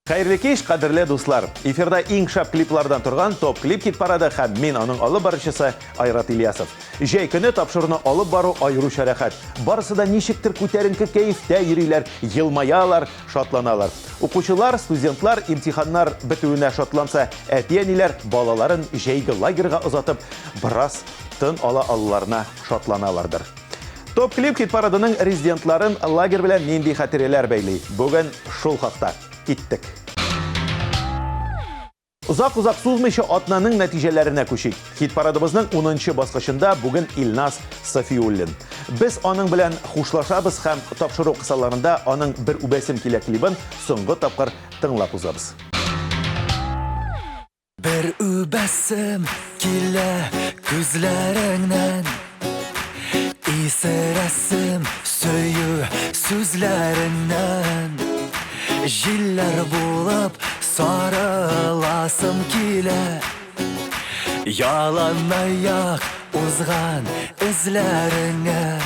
Хәерле кич, кадерле дуслар. Эфирда иң шәп клиплардан торган топ клип хит парады һәм мин аның алып баручысы Айрат Ильясов. Җәй көне тапшыруны алып бару аеруча рәхәт. Барысы да ничектер күтәренке кәефтә йөриләр, елмаялар, шатланалар. Укучылар, студентлар имтиханнар бетүенә шатланса, әти-әниләр балаларын җәйге лагерьга озатып, бераз тын ала алуларына шатланалардыр. Топ клип хит парадының резидентларын лагерь белән нинди хатирәләр бәйли. Бүген шул хакта киттек. Узак-узак сузмыйча атнаның нәтиҗәләренә күчик. Хит парадыбызның 10-нчы баскычында бүген Илназ Сафиуллин. Без аның белән хушлашабыз һәм тапшыру кысаларында аның бер үбәсем килә клибын соңгы тапкыр тыңлап узабыз. Бер үбәсем килә күзләреңнән, исерәсем сөю сүзләреңнән. Җилләр булып сарыласым килә, яланаяк узган эзләреңә.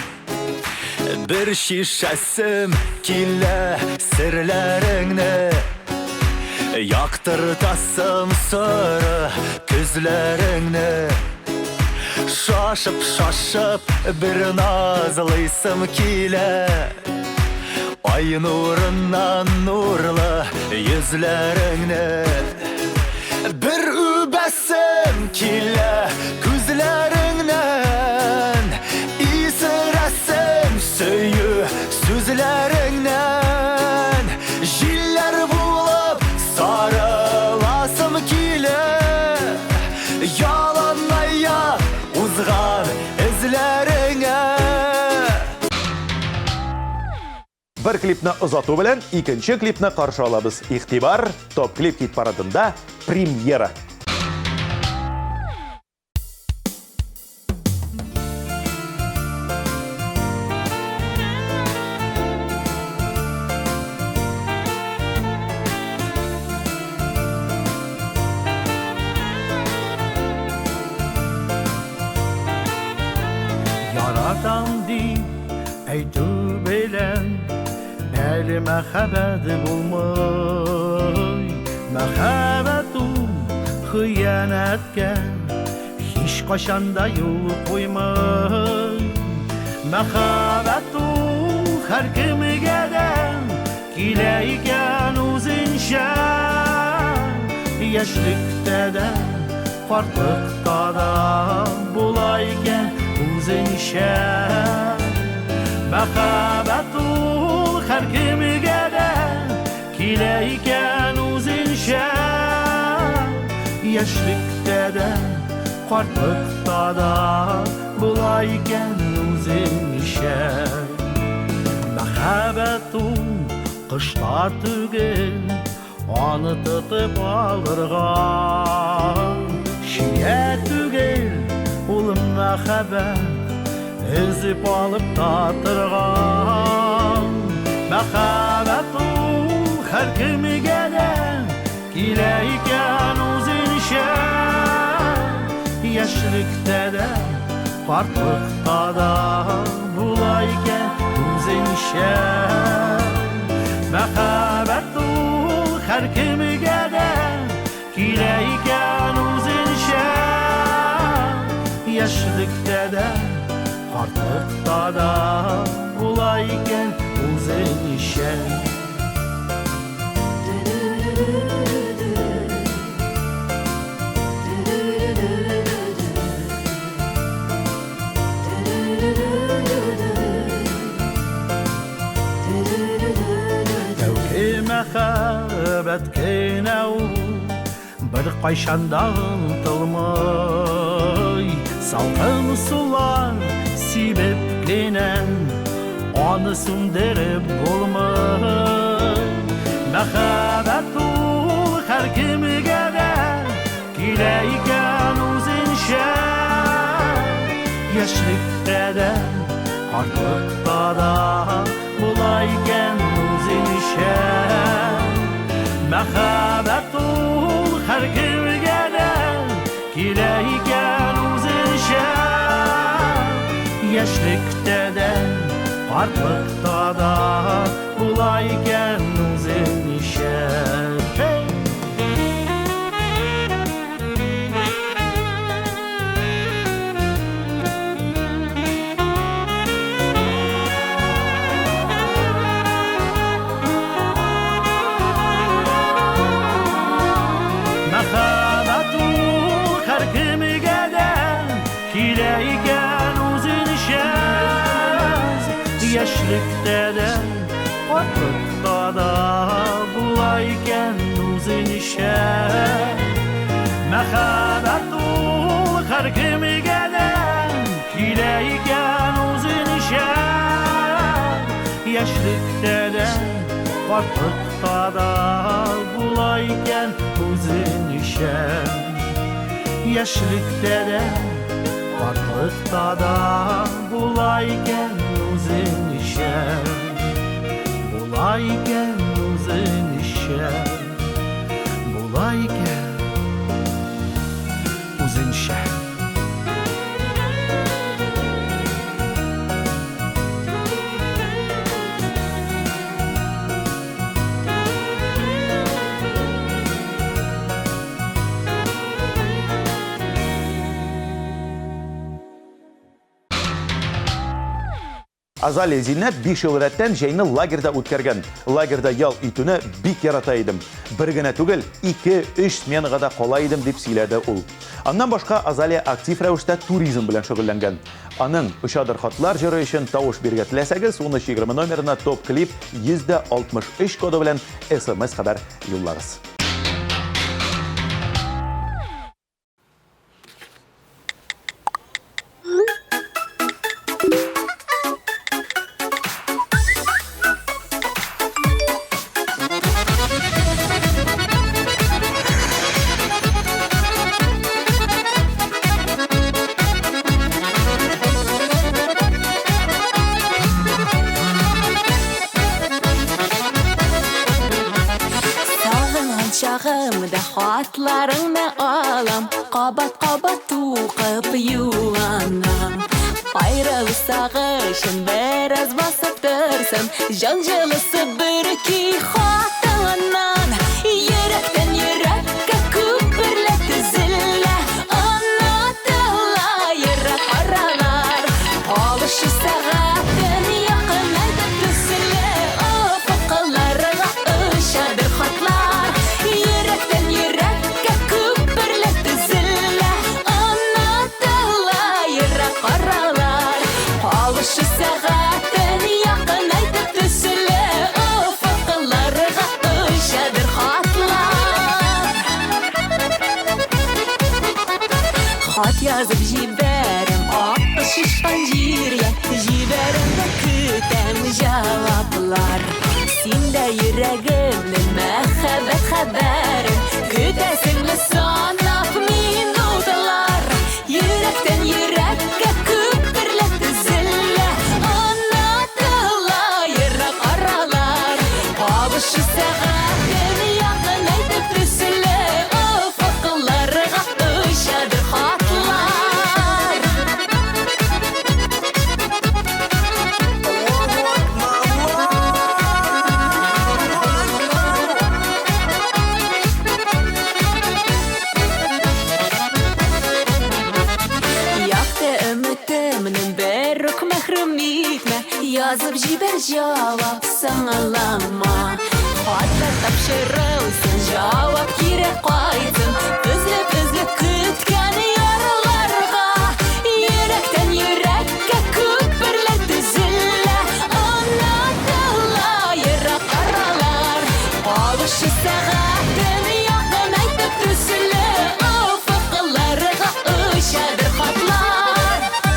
Бер шишәсем килә серләреңне, яктыртасым сыры күзләреңне. Шашып бер назлыйсым килә, ай нурыннан нурлы йөзләреңне. Бер үбәсем килә күзләреңнән, исерәсем сөю сүзләреңнән. Җилләр булып сарыласым килә, яланаяк узган эзләреңә. Бер клипны озату белән икенче клипны каршы алабыз. Игътибар, топ клип хит парадында премьера. Yaradam diп әйтү белән әле мәхәббәт булмый. Мәхәббәт ул хыянәткә һич кайчанда юл куймый. Мәхәббәт ул һәр кемгә дә килә икән үзенчә. Яшьлектә дә, картлыкта да була икән үзенчә. Мәхәббәт ул һәр кемгә дә килә икән үзенчә. Яшьлектә дә, картлыкта да була икән үзенчә. Мәхәббәт ул кышта түгел, аны тотып алырга. Шия түгел ул мәхәббәт, эзеп алып татырган. Мәхәббәт ул һәр кемгә дә килә икән үзенчә. Яшьлектә дә, картлыкта да була икән үзенчә. Мәхәббәт ул һәр кемгә дә килә икән үзенчә. Яшьлектә дә, картлыкта да була икән үзенчә. Тәүге мәхәббәт кенә ул бер кайчанда онытылмый. Салкын сулар сибеп кенә аны сүндереп булмый. Мәхәббәт ул һәр кемгә дә килә икән үзенчә. Яшьлектә дә, картлыкта да була икән үзенчә. Мәхәббәт ул һәр кемгә дә килә икән үзенчә. Яшьлектә дә, картлыкта да була икән үзенчә. Яшьлектә дә, картлыкта да булай икән үзенчә. Мәхәббәт ул һәркемгә дә килә икән үзенчә. Яшьлектә дә, картлыкта да булай икән үзенчә. Яшьлектә дә, картлыкта да булай икән үзенчә. Булай икән үзенчә. Булай икән үзенчә. Азалия Зиннәт 5 ел рәттән җәйне лагерда үткәргән. Лагерда ял итүне бик ярата идем. Бер генә түгел, 2-3 сменага да кала идем дип сөйләде ул. Аннан башка Азалия актив рәвештә туризм белән шөгыльләнгән. Аның «Ышадыр хатлар» җыры өчен тавыш биргә теләсәгез, 1320 номерына топ клип 163 коды белән SMS хәбәр юллагыз. Çağımda hatlarını alam, qabat-qabat tuqıb yuvanam. Ayrılı sağışın biraz basıp dırsın, Janjılısı bir iki xatanan. Yürekten yürekке küpürlet zille, anlatıla yürek aralar. Alışı sağatın yakın edip tüsüle, ufuklarına ışadır hatlar. Алышы сәғатын яқын айтып түсілі, ұфықларға ұшадыр хатлар. Хат язып жіберім, ақы шышқан жерге, жіберімді күтәм жауаплар. Сенде жүрегімнің мәхәббәт хәбәрін, күтәсіңлі санап минутлар. Жүректен жүрекке күпірлет зілі, анатыла ерек аралар. Алышы сәғатын яқын айтып түсілі, ұфықларға ұшадыр хатлар. Yazıp jiber cevap sanalama. Hatta tapşırılsın cevap kire koydun. Püzlü kütken yaralarga. Yürekten yürekke küpürler düzülle, anlatıla yürek aralar. Alışı sağatın yakın aytıp düzülle, ufuklarga ışadır hatlar.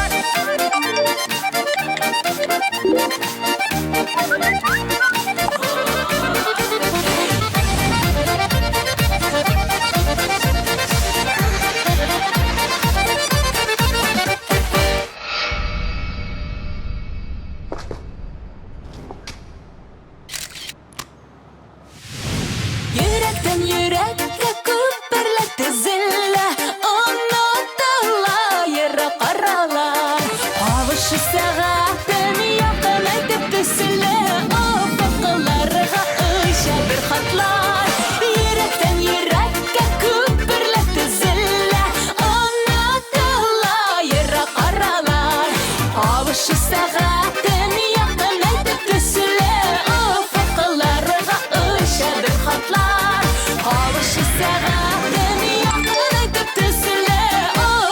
Yürekten yürekke küpürlet zille, anlatıla yürek aralar. Alışı sağatın yakın aytıp düzülle, ufuklarga ışadır hatlar. Yürekten yürekke küpürlet zille, anlatıla yürek aralar. Alışı sağatın yakın aytıp düzülle, ufuklarga ışadır hatlar. Alışı sağatın yakın aytıp düzülle,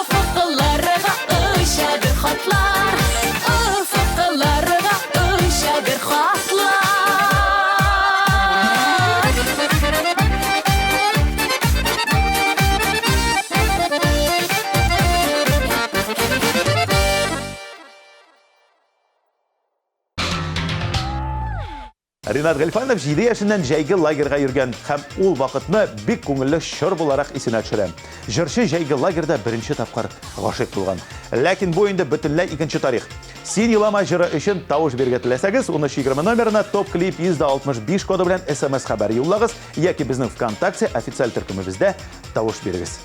ufuklarga ışadır hatlar. Ринат Галифанов 7 яшеннән җәйге лагерьга йөргән һәм ул вакытны бик күңелле чор буларак исенә төшерә. Җырчы җәйге лагерьда беренче тапкыр гашыйк булган. Ләкин бу инде бөтенләй икенче тарих. Син елама җыры өчен тавыш бирергә теләсәгез, 1320 номерына топ клип 165 коды белән SMS хәбәр юллагыз яки безнең ВКонтакте официаль төркемебездә тавыш бирегез.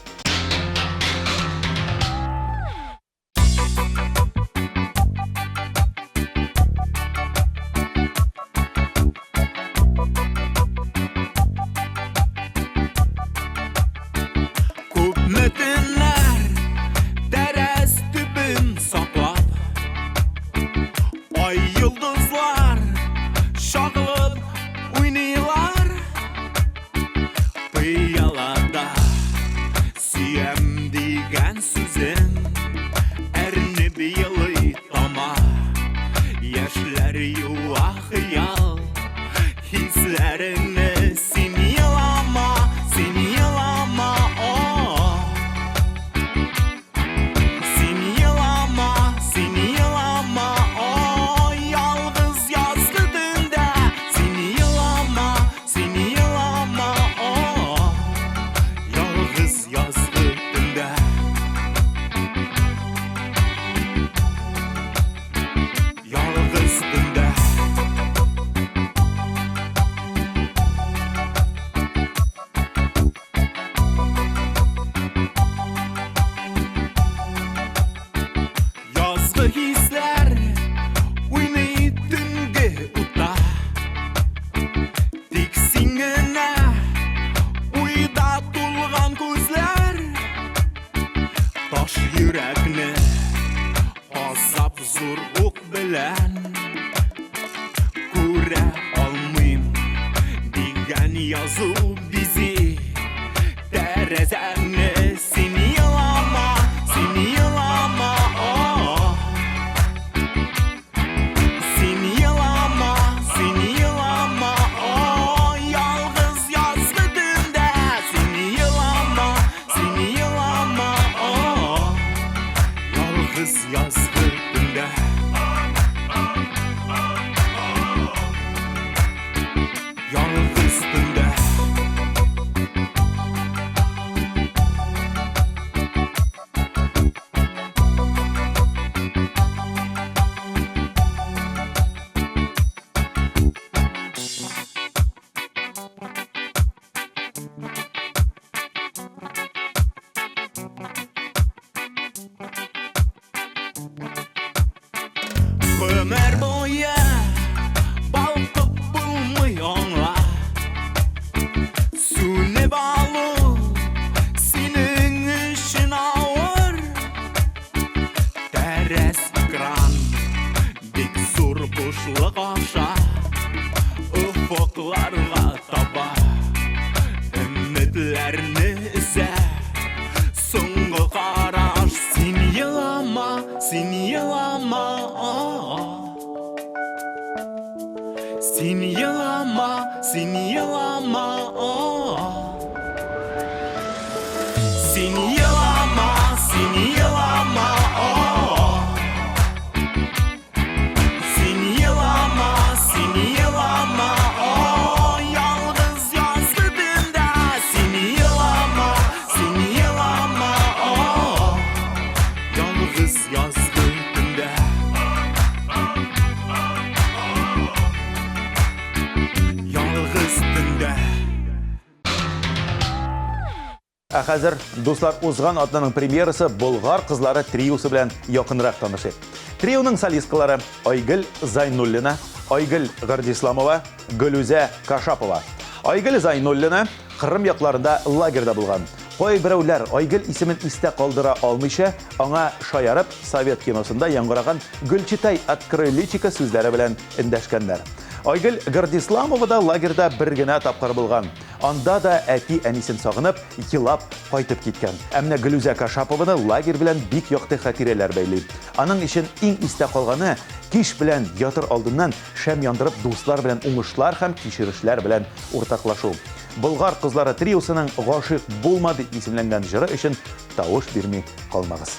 Ömür boyu balkıp bulmuyorlar. Suni balı senin işin ağır. Teres kran dik sur boşluk aşağı. Ufuklarla taba ümitlerini ise soğuk araş. Sen yılama Sen yılama, sen yılama Sen yılama, sen yılama Sen yılama, sen yılama Yalnız yazdığında sen yılama, sen yılama Yalnız yazdığında Хәзер дуслар узган атнаның премьерасы Болгар кызлары триосы белән якынрак танышыйк. Трионың солисткалары Айгөл Зайнуллина, Айгөл Гардисламова, Гөлүзә Кашапова. Айгөл Зайнуллина Кырым якларында лагерда булган. Кай берәүләр Айгөл исемен истә калдыра алмыйча, аңа шаярып Совет киносында яңгыраган Гөлчитай открыличика сүзләре белән эндәшкәннәр. Айгөл Гардисламова да лагерда бер генә тапкыр булган. Анда да әти-әнисен сагынып, елап кайтып киткән. Әмма Гөлүзә Кашапованы лагерь белән бик якты хатирәләр бәйли. Аның өчен иң истә калганы кич белән ятыр алдыннан шәм яндырып дуслар белән уңышлар һәм кичерешләр белән уртаклашу. Болгар кызлары триосының гашыйк булмады исемләнгән җыры өчен тавыш бирми калмагыз.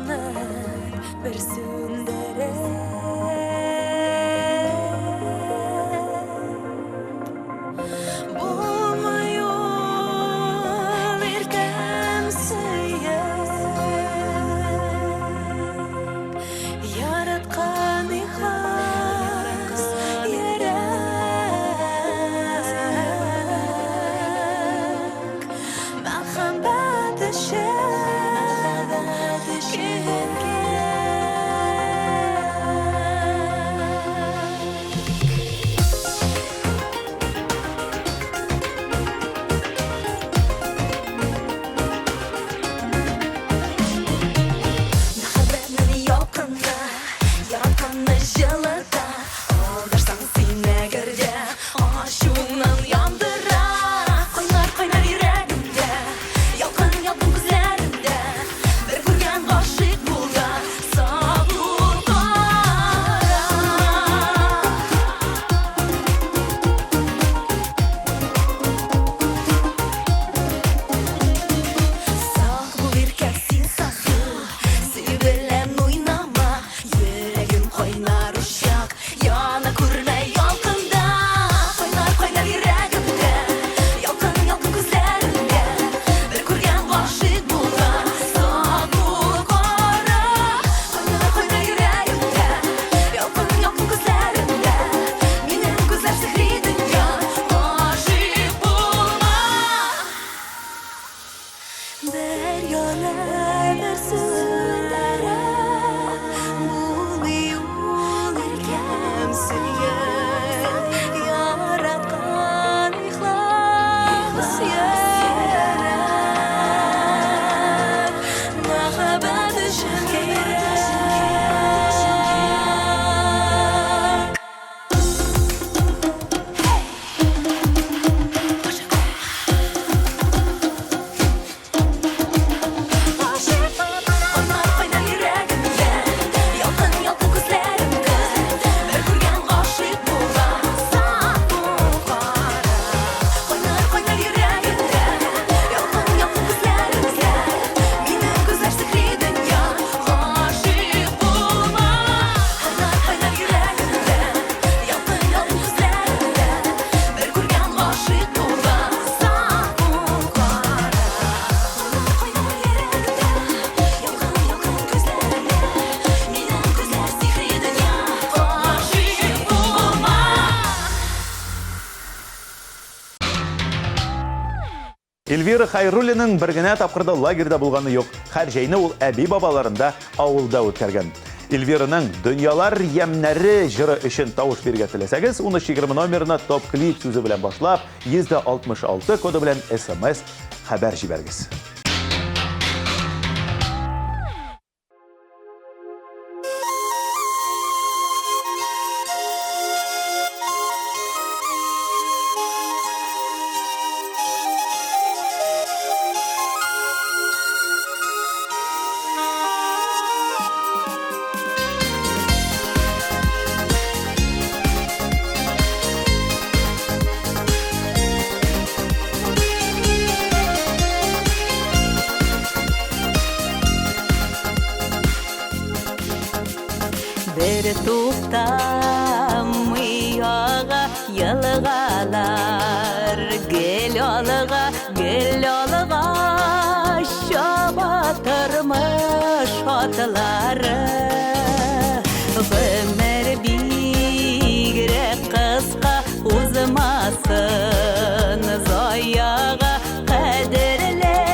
ömür bir sündere bulmuyor erken yaratkan ihlas yürek merhamet Эльвира Хайруллиның бер генә тапкырда лагерьда булганы юк. Һәр җәйне ул әби бабаларында авылда үткәргән. Эльвираның «Дөньялар ямнәре» җыры өчен тавыш биргә теләсәгез, 1320 номерына топ клип сүзе белән башлап, 166 коды белән SMS хәбәр җибәргез. Bir tutamay ağa yalğalar gel alığa şabatırmış atları ömür bigre kısqa uzmasın zayağa kaderle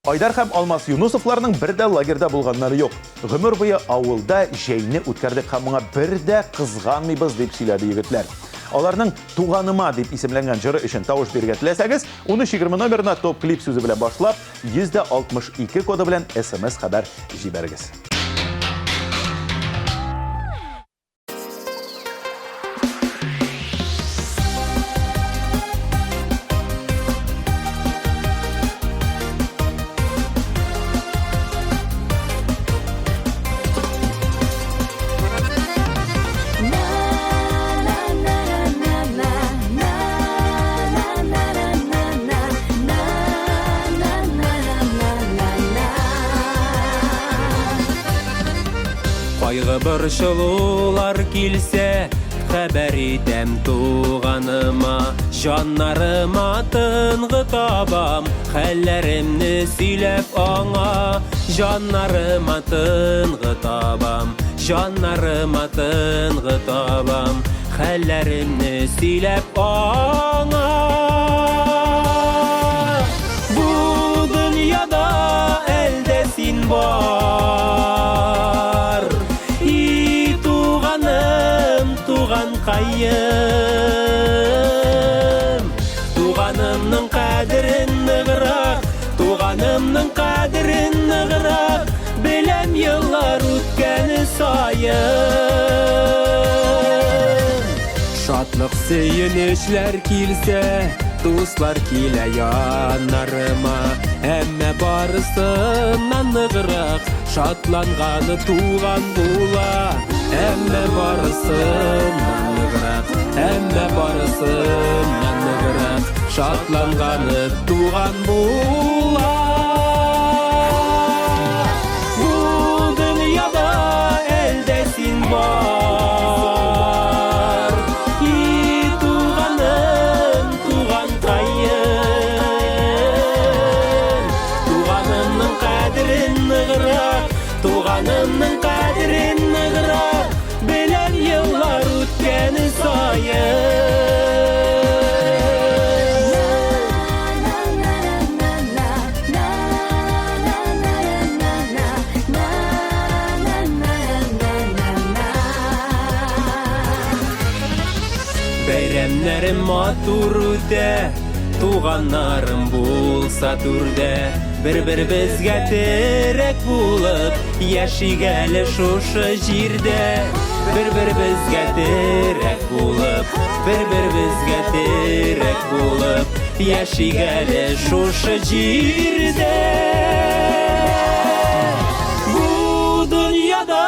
Айдар һәм Алмас Юнусовларның бер дә лагерда булганнары юк. Гомер буе авылда җәйне үткәрдек һәм моңа бер дә кызганмыйбыз дип сөйләде егетләр. Аларның «Туганыма» дип исемләнгән җыры өчен тавыш бирергә теләсәгез, 1320 номерына топ клип сүзе белән башлап, 162 коды белән SMS хәбәр җибәрегез. Кайгы борчылулар килсә, хәбәр итәм туганыма. Җаннарыма тынгы табам, хәлләремне сөйләп аңа. Җаннарыма тынгы табам, җаннарыма тынгы табам, хәлләремне сөйләп аңа. Бу дөньяда әлдә син бар, туган кайым. Туганымның кадерен ныграк, туганымның кадерен ныграк, беләм еллар үткәне саен. Шатлык сөенечләр килсә, дуслар килә яннарыма, әмма барысыннан ныграк шатланганы туган була. Әмма барысыннан ныграк, әмма барысыннан ныграк шатланганы туган була. Бу дөньяда әлдә син бар, и туганым, туган кайым. Туганымның кадерен ныграк, туганымның кадерен ныграк, беләм еллар үткәне саен. Бәйрәмнәрем матур үтә, туганнарым булса түрдә, бер-беребезгә терәк булып, яшик әле шушы җирдә. Бер-беребезгә терәк булып, бер-беребезгә терәк булып, яшик әле шушы җирдә. Бу дөньяда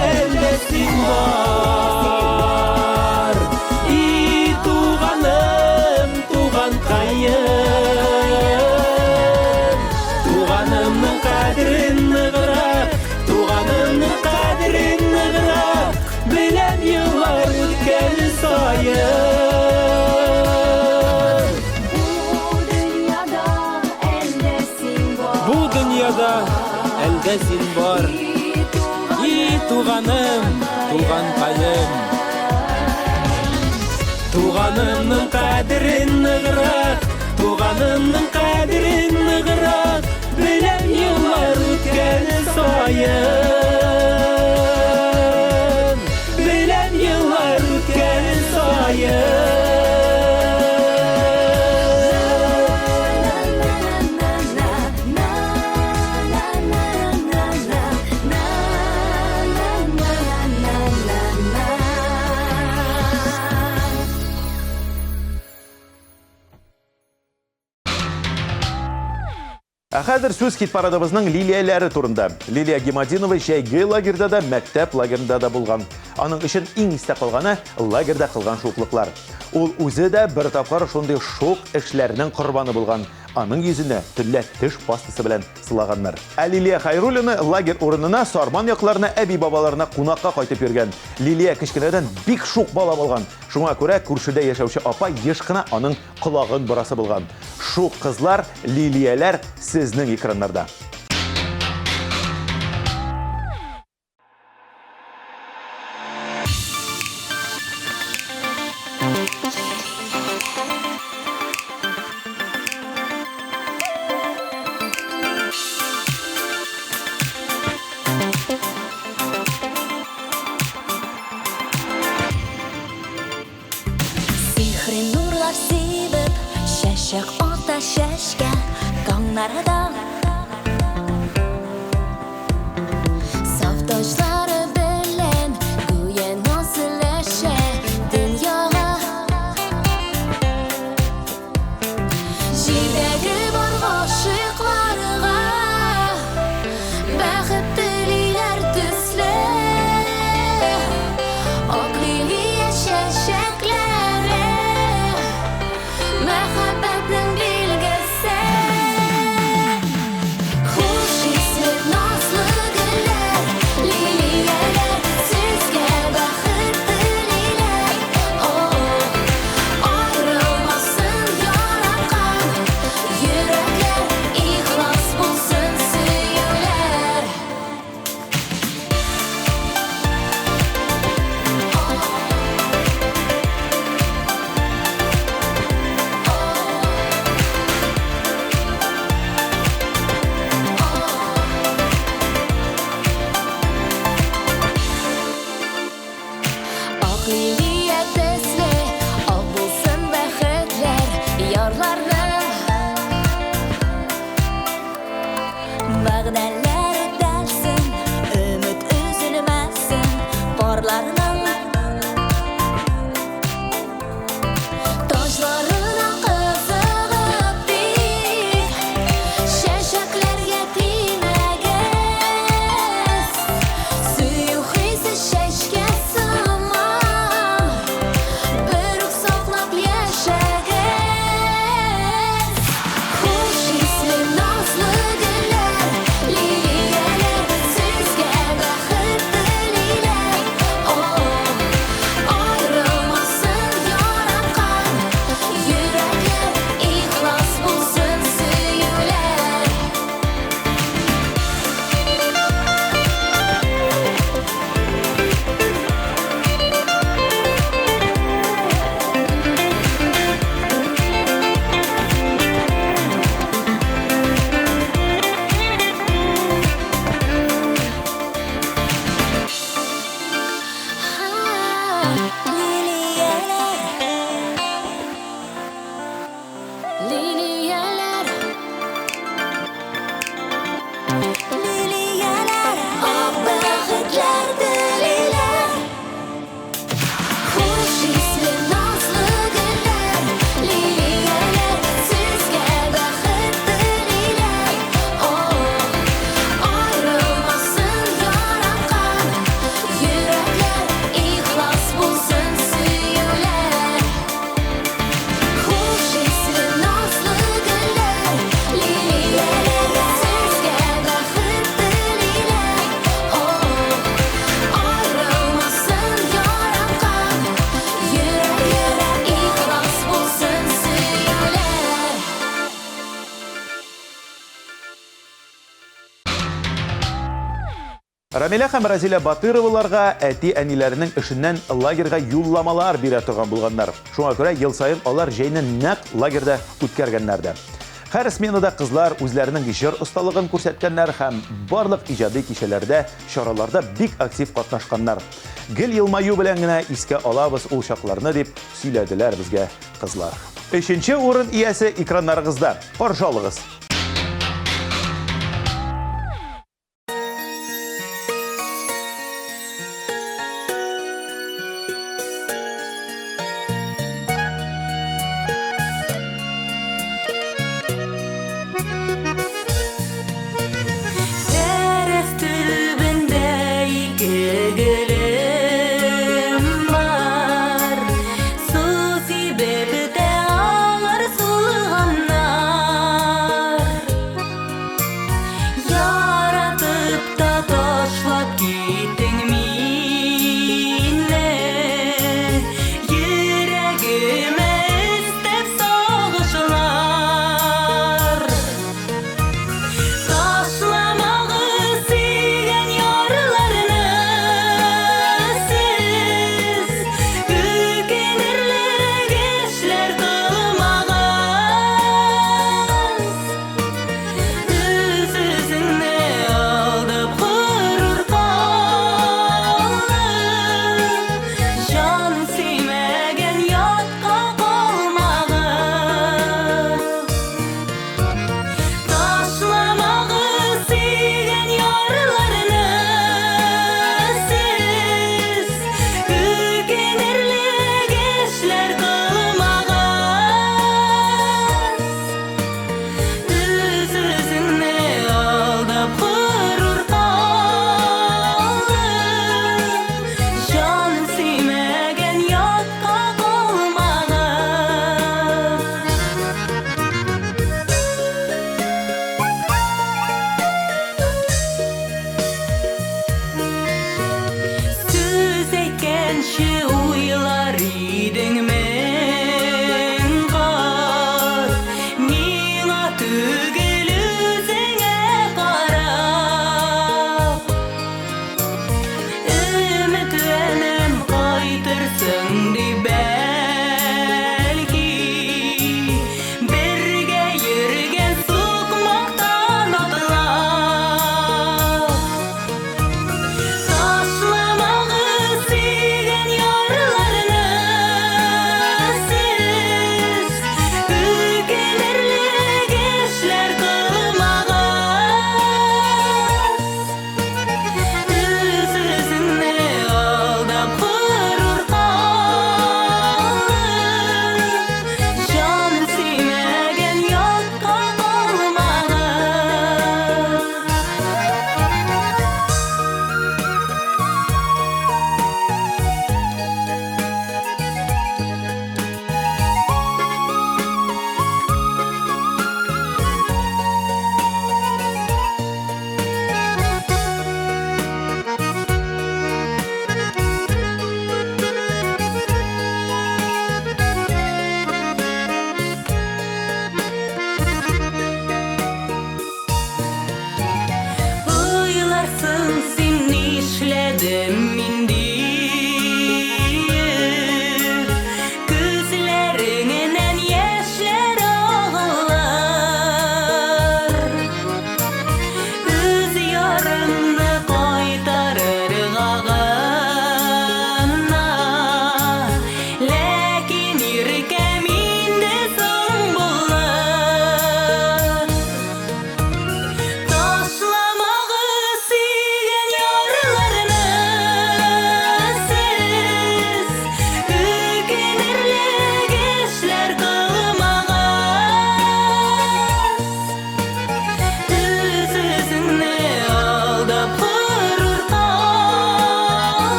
әлдә син бар, и туганым, туган кайым. Туганымның кадерен ныграк, туганымның кадерен ныграк, беләм еллар үткәне саен. Бу дөньяда әлдә син бар, и туганым, туган кайым. Туганымның кадерен ныграк, туганымның кадерен ныграк, беләм еллар үткәне саен. Беләм еллар үткәне саен. Хәзер сүз хит-парадыбызның Лилияләре турында. Лилия Гемадинова җәйге лагерда да, мәктәп лагерында да булган. Аның өчен иң истә калганы лагерда кылган шуклыклар. Ул үзе дә бер тапкыр шундый шук эшләрнең корбаны булган. Аның йөзенә төрле теш пастасы белән сылаганнар. Лилия Хайруллина лагерь урынына Сарман якларына әби-бабаларына кунакка кайтып йөргән. Лилия кечкенәдән бик шук бала булган. Шуңа күрә күршедә яшәүче апа еш кына аның колагын бурасы булган. Шук кызлар, Лилияләр сезнең экраннарда. Işık orta şeşke Kanlarda Saftaşları bilen Güye nasıl eşe Dünyaya Jidegi var aşıklarga Bəxit dililer tüsle Akliliye şeşekleri Mehabbetinin bilgisi Hoş ismi nazlı güller Liliyeler Sizge bəxit dililer Ayrılmasın yaratkan Yürekler ihlas bulsun süyüler Akliliye tesli Al bulsun bəxitler Yarlarını Vəqdələr dəlsin Ümid üzülməsin Barlarının Taşlarına qızığıb bir Şəşəklər yetiməgəz Suyuq hissi şəşkə sığmam Börük saxlab yaşagəz Hoş isli nazlı güller Liliyeler Sizge bəxit dililer Ayrılmasın yaratkan Yürekler ihlas bulsun süyüler Liliyeler Liliyeler Ah bəxitlər dililer Hoş isli nazlı güller Liliyeler Sizge bəxit dililer Ayrılmasın yaratkan Yürekler ihlas bulsun süyüler Hoş isli nazlı güller Liliyeler Sizge bəxit dililer Ayrılmasın yaratkan Yürekler ihlas bulsun süyüler Рамиля һәм Разиля Батыроваларга әти-әниләренең эшеннән лагерга юлламалар бирә торган булганнар. Шуңа күрә ел сайын алар җәйне нәкъ лагерда үткәргәннәр дә. Һәр сменада кызлар үзләренең җыр осталыгын күрсәткәннәр һәм барлык иҗади кичәләрдә, чараларда бик актив катнашканнар. Гел елмаю белән генә искә алабыз ул чакларны дип сөйләделәр безгә кызлар. 3нче урын иясе экраннарыгызда. Каршы алыгыз. Dərəf tübündə iki gülüm var Su sibirdə ağlar sulğanlar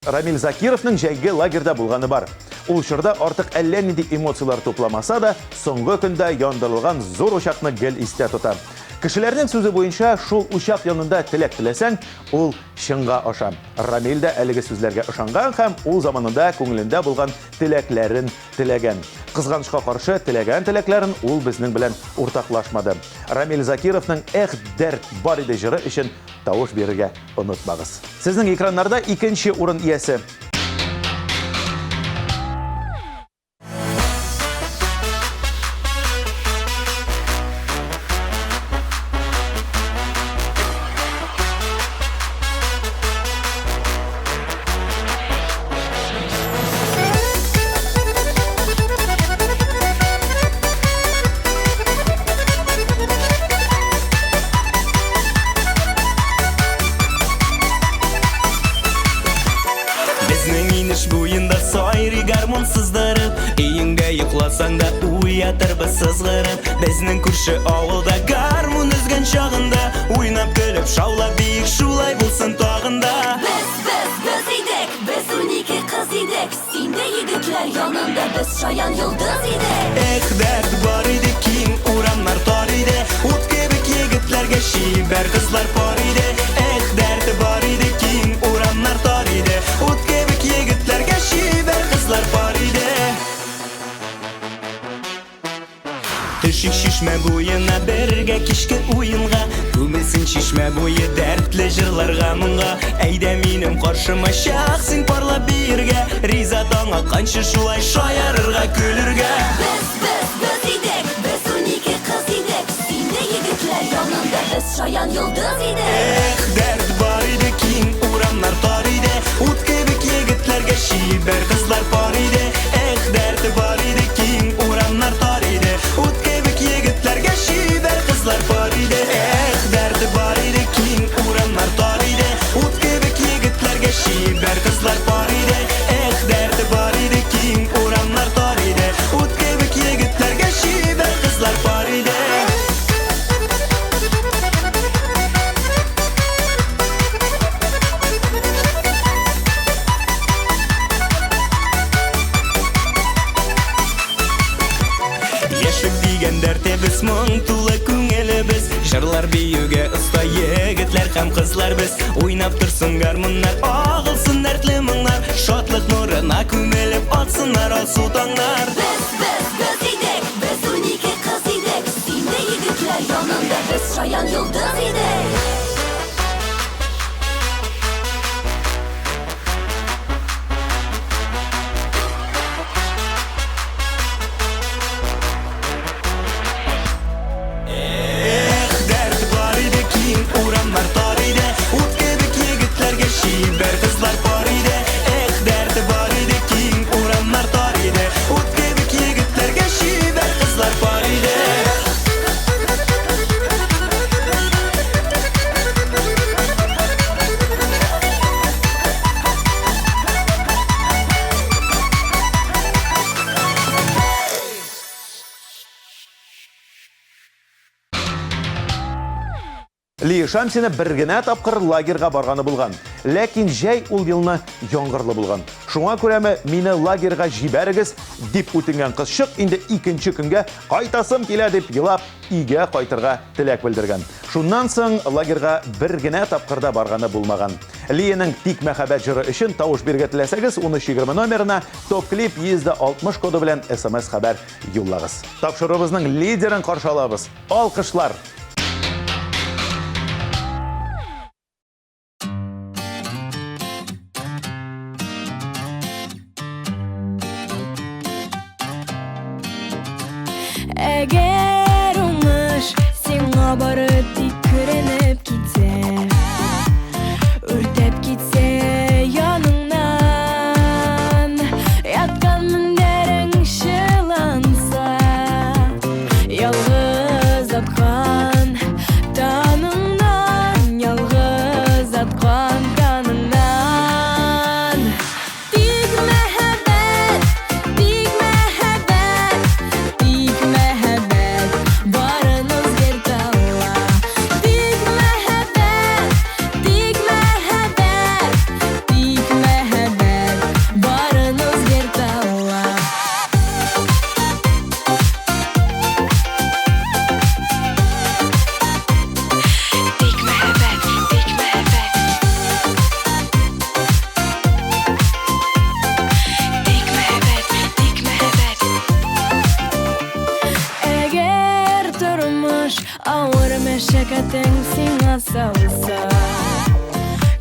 Рамил Закировның жәйге лагерда булганы бар. Ул чорда артык әллә нинди эмоциялар тупламаса да, соңгы көндә яндырылган зур учакны гел истә тота. Кешеләрнең сүзе буенча, шул учак янында теләк теләсәң, ул чынга аша. Рамил да әлеге сүзләргә ышанган һәм ул заманында күңелендә булган теләкләрен теләгән. Кызганычка каршы, теләгән теләкләрен ул безнең белән уртаклашмады. Рамил Закировның «Эх, дәрт бар иде» җыры өчен тавыш бирергә онытмагыз. Сезнең экраннарда икенче урын иясе. Безнең күрше авылда гармун өзгән чагында, уйнап көлеп шаулап биек шулай булсын тагында. Biz idek, biz uнике кыз идек, синдә егетләр янында без шаян йолдыз идек. Эх, дәрт бар иде, киң урамнар тар иде, ут кебек егетләргә шибәр кызлар пар иде. Эх, дәрт бар иде, киң урамнар тар иде, ут кебек егетләргә шибәр кызлар пар иде. Төшик шишмә буена бергә кичке уенга, күмелсен шишмә буе дәртле җырларга моңга. Әйдә минем каршыма чак, син парлап биргә, риза таңга канчы шулай шаярырга көлергә. Biz idek, biz uнике кыз идек, синдә егетләр янында без шаян йолдыз идек. Эх, дәрт бар иде, киң урамнар тар иде, ут кебек егетләргә шибәр кызлар пар иде. Эх, дәрт бар иде, киң урамнар тар иде, ут егетләргә шибәр кызлар пар иде. Эх, дәрт бар иде, киң урамнар тар иде, ут кебек егетләргә шибәр кызлар пар иде. Эх, дәрт бар иде, киң урамнар тар иде, ут кебек егетләргә шибәр кызлар пар иде. Дәртебез моң тулы күңелебез, җырлар биюгә оста егетләр һәм кызлар без. Уйнап торсын гармуннар, агылсын дәртле моңнар, шатлык нурына күмелеп атсыннар алсу таңнар. Biz idek, biz uнике кыз идек, синдә егетләр янында без шаян йолдыз идек. Урамнар тар иде, ут кебек егетләргә шибәр кызлар пар иде. Эх, дәрт бар иде, киң урамнар тар иде, ут кебек егетләргә шибәр кызлар пар иде. Ли Шамсина бер генә тапкыр лагерга барганы булган. Ләкин җәй ул елны яңгырлы булган. Шуңа күрәме мине лагерга җибәрегез дип үтенгән кызчык инде икенче көнгә кайтасым килә дип елап өйгә кайтырга теләк белдергән. Шуннан соң лагерга бер генә тапкырда барганы булмаган. Лиянең тик мәхәббәт җыры өчен тавыш биргә теләсәгез, 1320 номерына топ-клип 160 коды белән SMS хәбәр юллагыз. Тапшырыбызның лидерын каршы алабыз. Алкышлар! Әгәр уңыш сиңа бары тик күренеп китсә, үртәп китсә яныңнан, яткан мендәрең шыланса, ялгыз аткан таныңнан, ялгыз аткан таныңнан. Тик мәхәббәт, тик мәхәббәт, тик мәхәббәт барын үзгәртә ала. yalğış Ağır meşakkatin sina salsa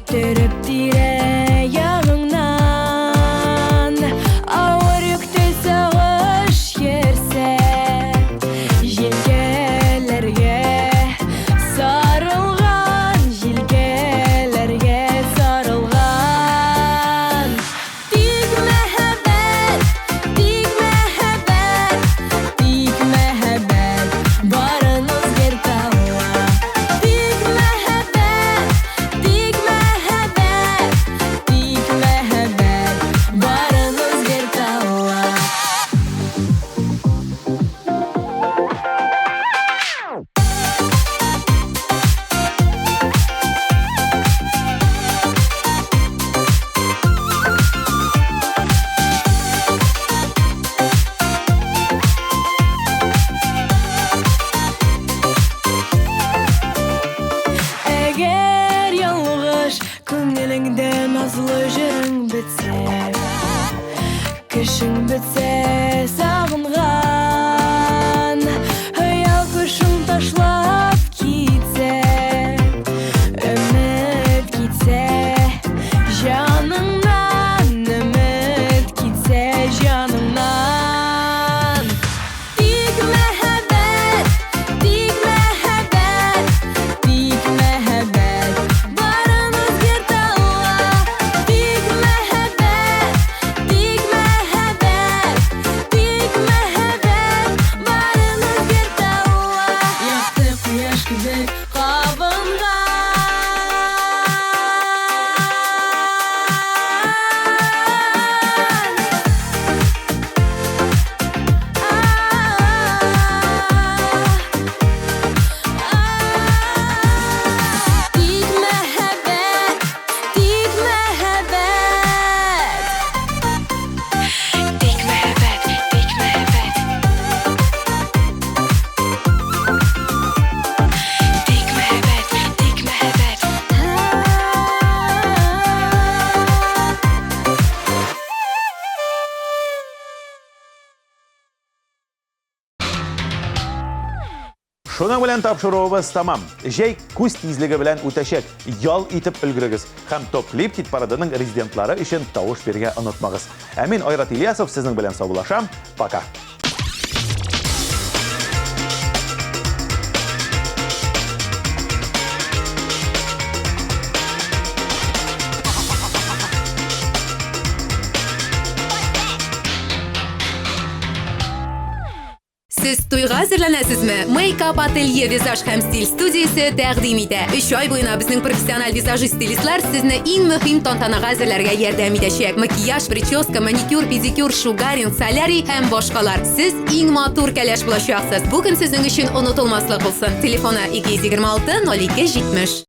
Törüp dire yağından Ağır yükte sağış yerse Jilgelerge sarılgan Jilgelerge sarılgan Dik mehabbet Dik mehabbet Barınız gertava Dik mehabbet Dik mehabbet Barınız gertava Eğer yalğış Көңіліңде назлы жырың бітсе Кішің бітсе сағынған Хыял күшің ташлап кетсе Үміт кетсе жаныңнан Үміт кетсе жаныңнан Dik mehabbet Barınız gertava Dik mehabbet Barınız gertava Yaktı kuyaş gibi Dik mehabbet Шуның белән тапшыруыбыз тамам. Җәй күз тизлеге белән үтәчәк. Ял итеп өлгерегез һәм топ клип хит парадының резидентлары өчен тавыш бирергә онытмагыз. Ә мин Айрат Ильясов сезнең белән саубуллашам. Пока. Siz to'yga hazırlanasizmi? Make-up Atelier Vizaj һәм стиль студиясе тәкъдим итә. 3 ай буена безнең профессиональ визажист стилистлар сезне иң мөһим тантанага әзерләргә ярдәм итәчәк. Макияж, прическа, маникюр, педикюр, шугаринг, солярий һәм башкалар. Сез иң матур кәләш булачаксыз. Бүген сезнең өчен онытылмаслык булсын. Телефоны 226 02 70.